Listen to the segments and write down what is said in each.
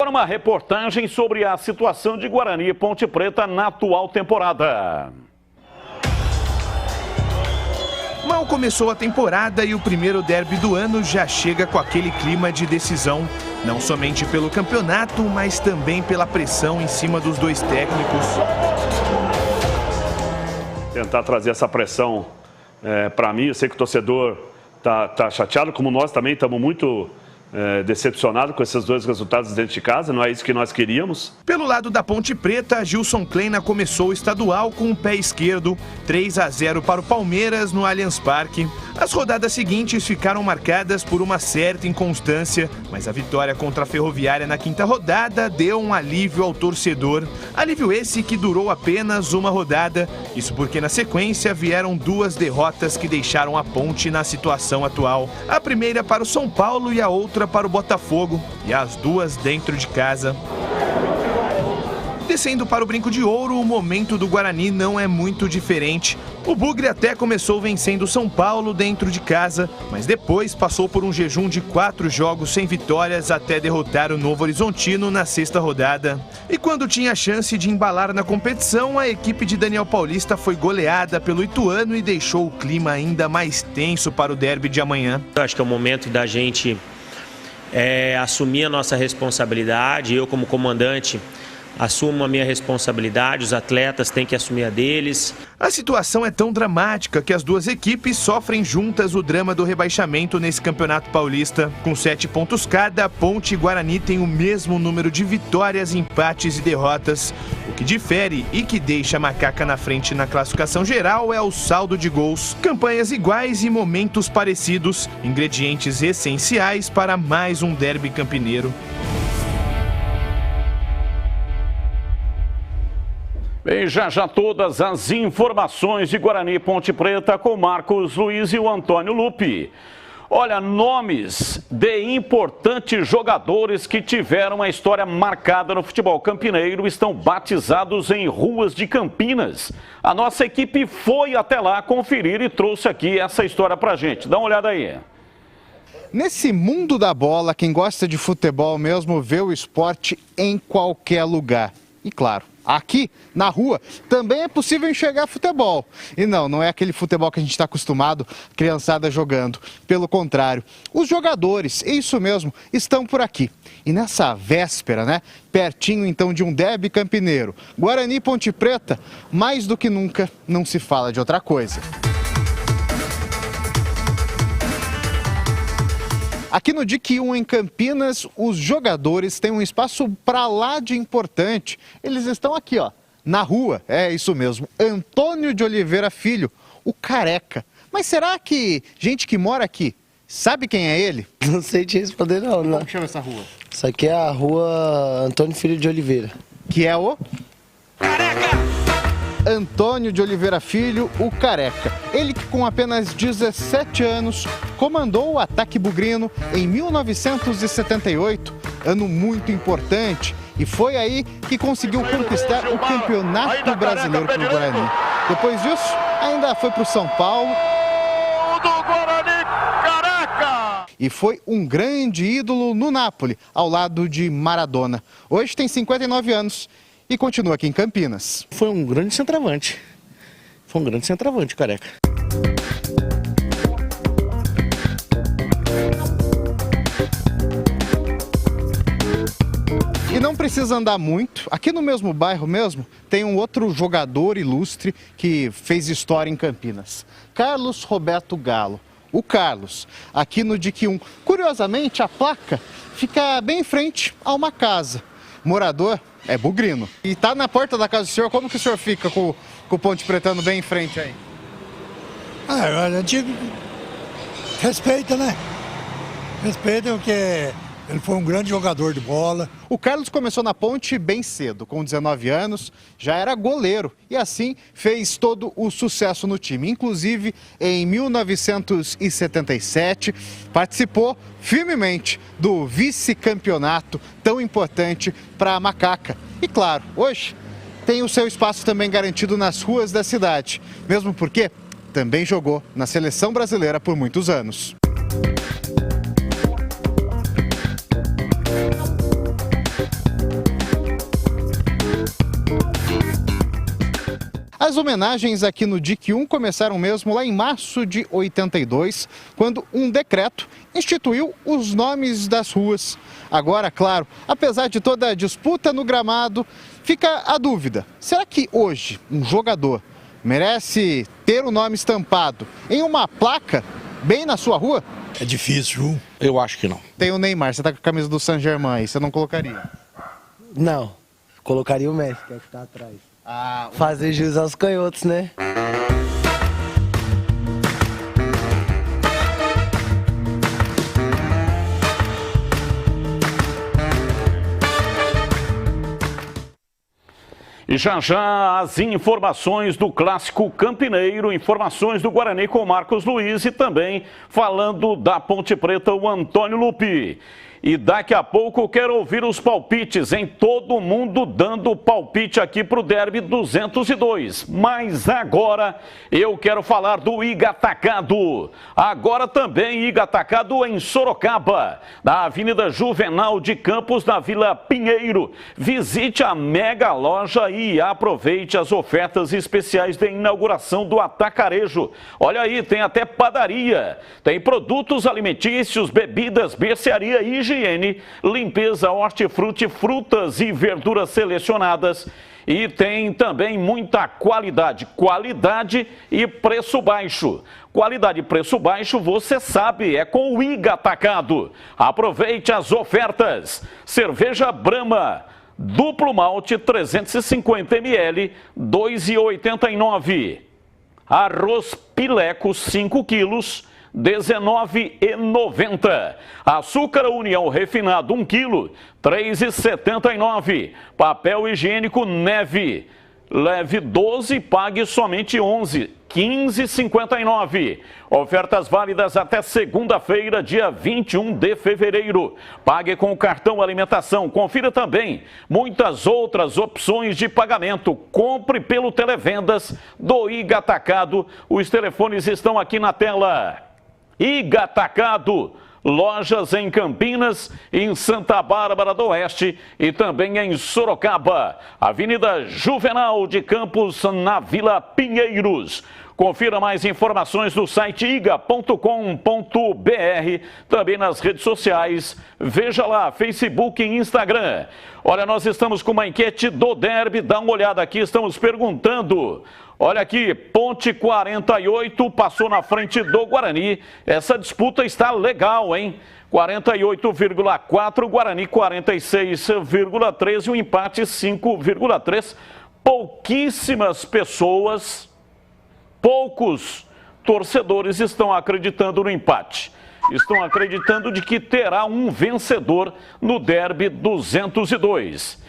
agora uma reportagem sobre a situação de Guarani e Ponte Preta na atual temporada. Mal começou a temporada e o primeiro derby do ano já chega com aquele clima de decisão, não somente pelo campeonato, mas também pela pressão em cima dos dois técnicos. Tentar trazer essa pressão para mim, eu sei que o torcedor tá chateado, como nós também estamos muito decepcionado com esses dois resultados dentro de casa, não é isso que nós queríamos. Pelo lado da Ponte Preta, Gilson Kleina começou o estadual com o pé esquerdo, 3-0 para o Palmeiras no Allianz Parque. As rodadas seguintes ficaram marcadas por uma certa inconstância, mas a vitória contra a Ferroviária na quinta rodada deu um alívio ao torcedor. Alívio esse que durou apenas uma rodada, isso porque na sequência vieram duas derrotas que deixaram a Ponte na situação atual. A primeira para o São Paulo e a outra para o Botafogo, e as duas dentro de casa. Descendo para o Brinco de Ouro, o momento do Guarani não é muito diferente. O Bugre até começou vencendo o São Paulo dentro de casa, mas depois passou por um jejum de 4 jogos sem vitórias até derrotar o Novo Horizontino na sexta rodada. E quando tinha a chance de embalar na competição, a equipe de Daniel Paulista foi goleada pelo Ituano e deixou o clima ainda mais tenso para o derby de amanhã. Eu acho que é o momento da gente assumir a nossa responsabilidade. Eu, como comandante, assumo a minha responsabilidade, os atletas têm que assumir a deles. A situação é tão dramática que as duas equipes sofrem juntas o drama do rebaixamento nesse Campeonato Paulista. Com 7 pontos cada, Ponte e Guarani têm o mesmo número de vitórias, empates e derrotas. O que difere e que deixa a Macaca na frente na classificação geral é o saldo de gols. Campanhas iguais e momentos parecidos, ingredientes essenciais para mais um derby campineiro. Bem, já todas as informações de Guarani e Ponte Preta com Marcos Luiz e o Antônio Lupi. Olha, nomes de importantes jogadores que tiveram uma história marcada no futebol campineiro estão batizados em ruas de Campinas. A nossa equipe foi até lá conferir e trouxe aqui essa história pra gente. Dá uma olhada aí. Nesse mundo da bola, quem gosta de futebol mesmo vê o esporte em qualquer lugar. E claro, aqui na rua também é possível enxergar futebol. E não é aquele futebol que a gente está acostumado, criançada jogando. Pelo contrário, os jogadores, isso mesmo, estão por aqui. E nessa véspera, pertinho então de um derby campineiro, Guarani e Ponte Preta, mais do que nunca não se fala de outra coisa. Aqui no DIC 1 em Campinas, os jogadores têm um espaço para lá de importante. Eles estão aqui, na rua, é isso mesmo, Antônio de Oliveira Filho, o Careca. Mas será que gente que mora aqui sabe quem é ele? Não sei te responder não. Como chama essa rua? Isso aqui é a rua Antônio Filho de Oliveira. Que é o... Careca! Antônio de Oliveira Filho, o Careca. Ele que com apenas 17 anos comandou o ataque bugrino em 1978, ano muito importante, e foi aí que conseguiu conquistar o Campeonato Brasileiro para o Guarani. Depois disso, ainda foi para o São Paulo. Do Guarani, Careca! E foi um grande ídolo no Napoli, ao lado de Maradona. Hoje tem 59 anos. E continua aqui em Campinas. Foi um grande centroavante. Careca. E não precisa andar muito. Aqui no mesmo bairro mesmo, tem um outro jogador ilustre que fez história em Campinas. Carlos Roberto Galo. O Carlos, aqui no DIC 1. Curiosamente, a placa fica bem em frente a uma casa. Morador é bugrino. E tá na porta da casa do senhor, como que o senhor fica com o Ponte Pretano bem em frente aí? A gente respeita, Respeita porque ele foi um grande jogador de bola. O Carlos começou na Ponte bem cedo, com 19 anos, já era goleiro e assim fez todo o sucesso no time. Inclusive, em 1977, participou firmemente do vice-campeonato tão importante para a Macaca. E claro, hoje tem o seu espaço também garantido nas ruas da cidade, mesmo porque também jogou na seleção brasileira por muitos anos. As homenagens aqui no DIC 1 começaram mesmo lá em março de 82, quando um decreto instituiu os nomes das ruas. Agora, claro, apesar de toda a disputa no gramado, fica a dúvida: será que hoje um jogador merece ter o nome estampado em uma placa bem na sua rua? É difícil, viu? Eu acho que não. Tem o Neymar, você tá com a camisa do Saint-Germain aí, você não colocaria? Não, colocaria o Messi, que é o que tá atrás. Fazer jus aos canhotos, né? E já as informações do Clássico Campineiro, informações do Guarani com Marcos Luiz e também falando da Ponte Preta, o Antônio Lupi. E daqui a pouco eu quero ouvir os palpites, hein? Todo mundo dando palpite aqui para o Derby 202. Mas agora eu quero falar do Iga Atacado. Agora também Iga Atacado em Sorocaba, na Avenida Juvenal de Campos, na Vila Pinheiro. Visite a mega loja e aproveite as ofertas especiais de inauguração do Atacarejo. Olha aí, tem até padaria, tem produtos alimentícios, bebidas, mercearia e higiene, limpeza, hortifruti, frutas e verduras selecionadas. E tem também muita qualidade e preço baixo. Qualidade e preço baixo, você sabe, é com o Iga Atacado. Aproveite as ofertas. Cerveja Brahma, duplo malte 350 ml, R$ 2,89. Arroz Pileco 5 quilos, R$ 19,90. Açúcar União refinado 1 quilo, R$ 3,79. Papel higiênico Neve, leve 12, pague somente 11, R$ 15,59. Ofertas válidas até segunda-feira, dia 21 de fevereiro. Pague com o cartão alimentação. Confira também muitas outras opções de pagamento. Compre pelo Televendas do Iga Atacado. Os telefones estão aqui na tela. Iga Atacado, lojas em Campinas, em Santa Bárbara do Oeste e também em Sorocaba. Avenida Juvenal de Campos, na Vila Pinheiros. Confira mais informações no site iga.com.br, também nas redes sociais. Veja lá, Facebook e Instagram. Olha, nós estamos com uma enquete do Derby, dá uma olhada aqui, estamos perguntando. Olha aqui, Ponte 48 passou na frente do Guarani. Essa disputa está legal, hein? 48,4, Guarani 46,3 e o empate 5,3. Pouquíssimas pessoas, poucos torcedores estão acreditando no empate. Estão acreditando de que terá um vencedor no Derby 202.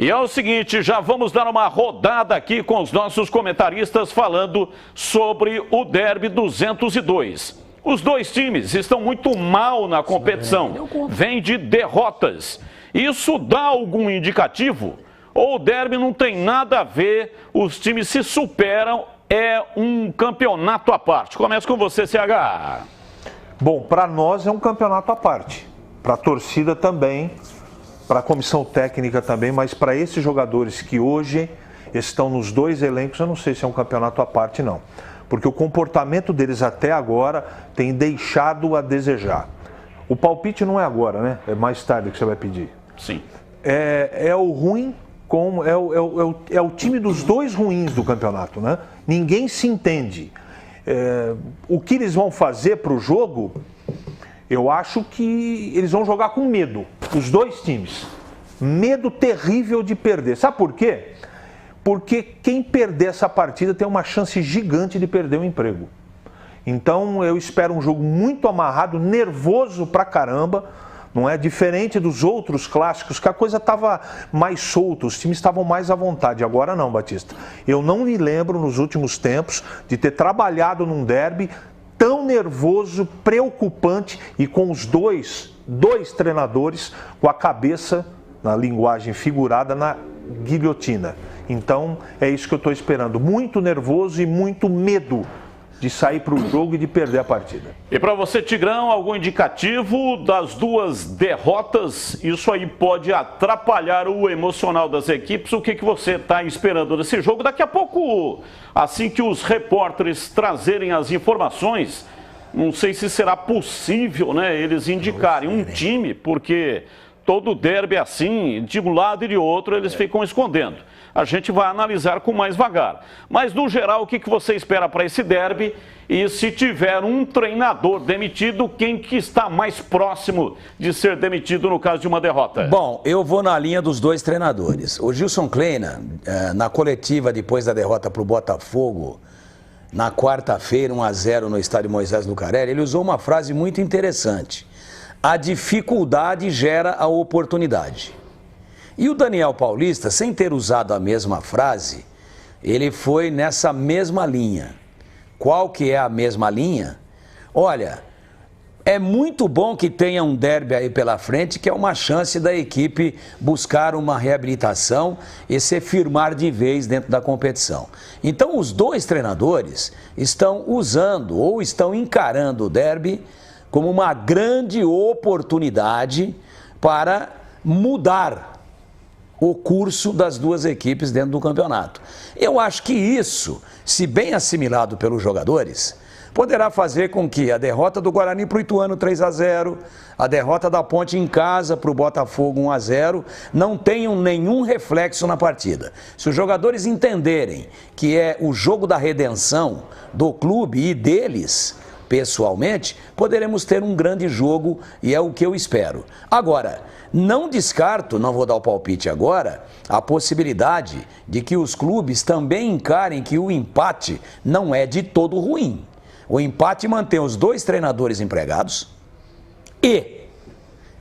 E é o seguinte, já vamos dar uma rodada aqui com os nossos comentaristas falando sobre o Derby 202. Os dois times estão muito mal na competição, vêm de derrotas. Isso dá algum indicativo? Ou o Derby não tem nada a ver, os times se superam, é um campeonato à parte? Começa com você, CH. Bom, para nós é um campeonato à parte, para a torcida também, para a comissão técnica também, mas para esses jogadores que hoje estão nos dois elencos, eu não sei se é um campeonato à parte não, porque o comportamento deles até agora tem deixado a desejar. O palpite não é agora, né? É mais tarde que você vai pedir. Sim. É o ruim, é o time dos dois ruins do campeonato, né? Ninguém se entende. O que eles vão fazer para o jogo, eu acho que eles vão jogar com medo, os dois times. Medo terrível de perder. Sabe por quê? Porque quem perder essa partida tem uma chance gigante de perder o emprego. Então eu espero um jogo muito amarrado, nervoso pra caramba. Não é diferente dos outros clássicos, que a coisa estava mais solta, os times estavam mais à vontade. Agora não, Batista. Eu não me lembro nos últimos tempos de ter trabalhado num derby tão nervoso, preocupante e com os dois treinadores com a cabeça, na linguagem figurada, na guilhotina. Então é isso que eu estou esperando. Muito nervoso e muito medo de sair para o jogo e de perder a partida. E para você, Tigrão, algum indicativo das duas derrotas? Isso aí pode atrapalhar o emocional das equipes. O que você está esperando desse jogo? Daqui a pouco, assim que os repórteres trazerem as informações, não sei se será possível, né, eles indicarem um time, porque todo derby é assim, de um lado e de outro, eles ficam escondendo. A gente vai analisar com mais vagar. Mas, no geral, o que você espera para esse derby? E se tiver um treinador demitido, quem que está mais próximo de ser demitido no caso de uma derrota? Bom, eu vou na linha dos dois treinadores. O Gilson Kleina, na coletiva depois da derrota para o Botafogo, na quarta-feira, 1-0 no estádio Moisés Lucarelli, ele usou uma frase muito interessante. A dificuldade gera a oportunidade. E o Daniel Paulista, sem ter usado a mesma frase, ele foi nessa mesma linha. Qual que é a mesma linha? Olha, é muito bom que tenha um derby aí pela frente, que é uma chance da equipe buscar uma reabilitação e se firmar de vez dentro da competição. Então, os dois treinadores estão usando ou estão encarando o derby como uma grande oportunidade para mudar o curso das duas equipes dentro do campeonato. Eu acho que isso, se bem assimilado pelos jogadores, poderá fazer com que a derrota do Guarani para o Ituano 3-0, a derrota da Ponte em casa para o Botafogo 1-0, não tenham nenhum reflexo na partida. Se os jogadores entenderem que é o jogo da redenção do clube e deles, pessoalmente, poderemos ter um grande jogo e é o que eu espero. Agora, não descarto, não vou dar o palpite agora, a possibilidade de que os clubes também encarem que o empate não é de todo ruim. O empate mantém os dois treinadores empregados e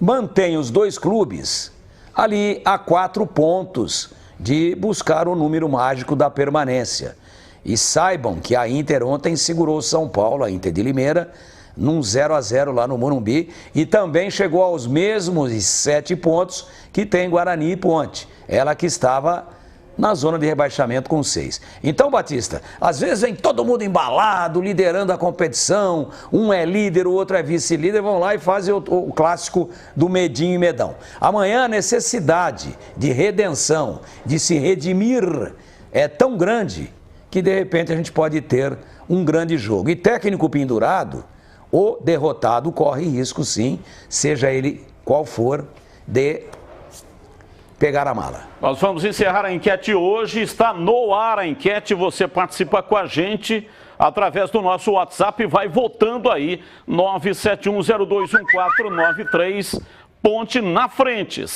mantém os dois clubes ali a 4 pontos de buscar o número mágico da permanência. E saibam que a Inter ontem segurou o São Paulo, a Inter de Limeira, num 0-0 lá no Morumbi, e também chegou aos mesmos 7 pontos que tem Guarani e Ponte. Ela que estava na zona de rebaixamento com 6. Então, Batista, às vezes vem todo mundo embalado, liderando a competição, um é líder, o outro é vice-líder, vão lá e fazem o clássico do medinho e medão. Amanhã a necessidade de redenção, de se redimir, é tão grande que de repente a gente pode ter um grande jogo. E técnico pendurado, o derrotado corre risco sim, seja ele qual for, de pegar a mala. Nós vamos encerrar a enquete hoje, está no ar a enquete, você participa com a gente através do nosso WhatsApp, vai votando aí, 971021493, Ponte na frente.